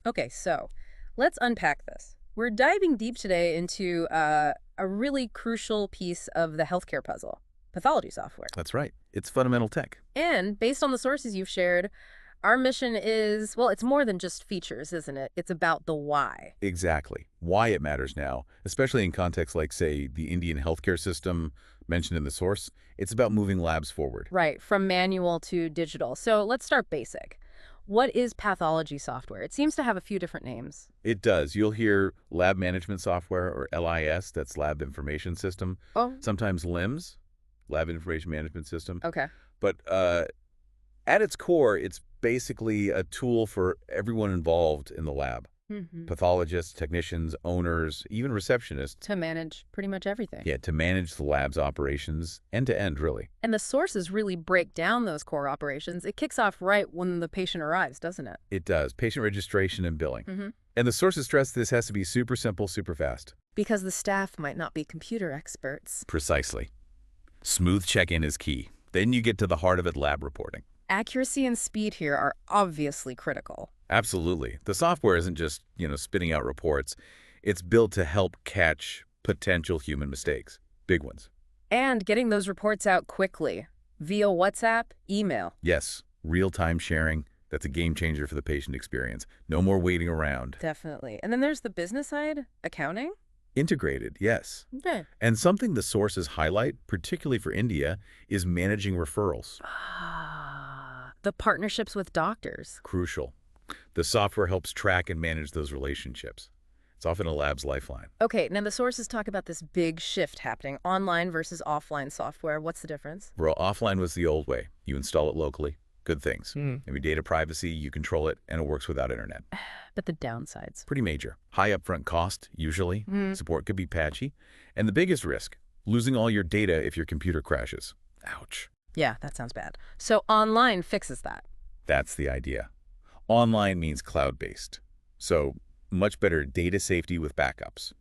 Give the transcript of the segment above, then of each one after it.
Okay, so let's unpack this. We're diving deep today into a really crucial piece of the healthcare puzzle, pathology software. That's right. It's fundamental tech. And based on the sources you've shared, our mission is, well, it's more than just features, isn't it? It's about the why. Exactly. Why it matters now, especially in contexts like, say, the Indian healthcare system mentioned in the source. It's about moving labs forward. Right, from manual to digital. So let's start basic. What is pathology software? It seems to have a few different names. It does. You'll hear lab management software, or LIS, that's lab information system. Oh, Sometimes LIMS, lab information management system. okay. But at its core, it's basically a tool for everyone involved in the lab. Pathologists, technicians, owners, even receptionists. To manage pretty much everything. Yeah, to manage the lab's operations end to end, really. And the sources really break down those core operations. It kicks off right when the patient arrives, doesn't it? It does. Patient registration and billing. And the sources stress this has to be super simple, super fast. Because the staff might not be computer experts. Precisely. Smooth check-in is key. Then you get to the heart of it, lab reporting. Accuracy and speed here are obviously critical. Absolutely. The software isn't just, spitting out reports. It's built to help catch potential human mistakes. Big ones. And getting those reports out quickly via WhatsApp, email. Yes, real-time sharing. That's a game changer for the patient experience. No more waiting around. Definitely. And then there's the business side, accounting. Integrated, yes. Okay. And something the sources highlight, particularly for India, is managing referrals. The partnerships with doctors. Crucial. The software helps track and manage those relationships. It's often a lab's lifeline. Okay, now the sources talk about this big shift happening, online versus offline software. What's the difference? Where offline was the old way. You install it locally. Good things. Maybe data privacy, you control it, and it works without internet. But the downsides. Pretty major. High upfront cost, usually. Support could be patchy. And the biggest risk, losing all your data if your computer crashes. Ouch. Yeah, that sounds bad. So online fixes that. That's the idea. Online means cloud-based. So much better data safety with backups.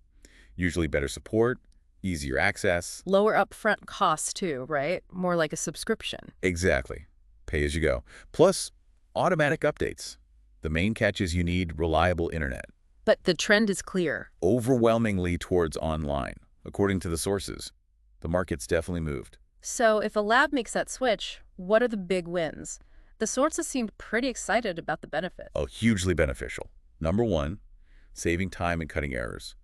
Usually better support, easier access. Lower upfront costs too, right? More like a subscription. Exactly. Pay as you go. Plus, automatic updates. The main catch is you need reliable internet. But the trend is clear. Overwhelmingly towards online. According to the sources, the market's definitely moved. So if a lab makes that switch, what are the big wins? The sources seemed pretty excited about the benefits. Oh, hugely beneficial. Number one, saving time and cutting errors.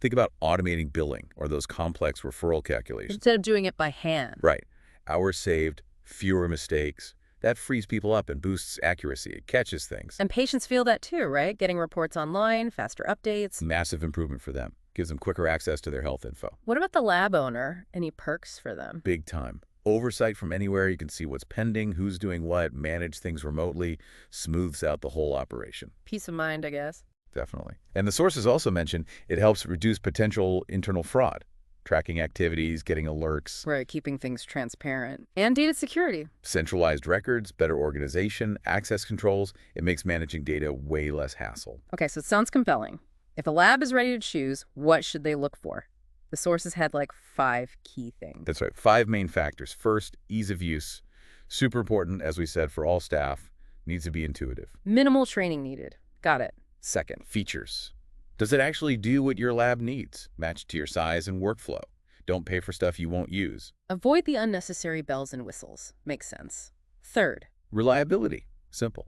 Think about automating billing or those complex referral calculations. Instead of doing it by hand. Right. Hours saved, fewer mistakes. That frees people up and boosts accuracy. It catches things. And patients feel that too, right? Getting reports online, faster updates. Massive improvement for them. Gives them quicker access to their health info. What about the lab owner? Any perks for them? Big time. Oversight from anywhere. You can see what's pending, who's doing what, manage things remotely, smooths out the whole operation. Peace of mind, I guess. Definitely. And the sources also mention it helps reduce potential internal fraud. Tracking activities, getting alerts. Right, keeping things transparent. And data security. Centralized records, better organization, access controls. It makes managing data way less hassle. Okay, so it sounds compelling. If a lab is ready to choose, what should they look for? The sources had like 5 key things. That's right. 5 main factors. First, ease of use. Super important, as we said, for all staff. Needs to be intuitive. Minimal training needed. Got it. Second, features. Does it actually do what your lab needs? Matched to your size and workflow. Don't pay for stuff you won't use. Avoid the unnecessary bells and whistles. Makes sense. Third, Reliability. Simple.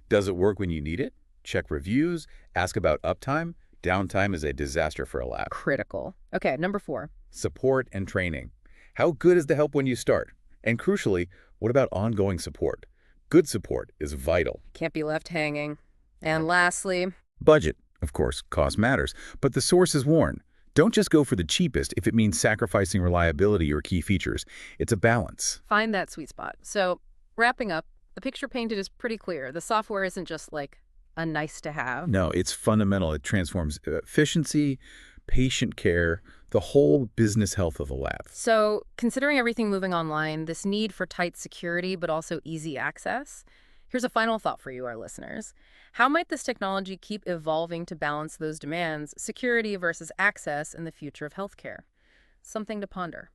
Does it work when you need it? Check reviews. Ask about uptime. Downtime is a disaster for a lab. critical. Okay, number 4. Support and training. How good is the help when you start? And crucially, what about ongoing support? Good support is vital. Can't be left hanging. And lastly, Budget. Of course, cost matters, but the source is warned. Don't just go for the cheapest if it means sacrificing reliability or key features. It's a balance. find that sweet spot. So, wrapping up, the picture painted is pretty clear. The software isn't just like a nice to have. No, it's fundamental. It transforms efficiency, patient care, the whole business health of the lab. So, considering everything moving online, this need for tight security but also easy access, here's a final thought for you, our listeners. How might this technology keep evolving to balance those demands, security versus access, in the future of healthcare? Something to ponder.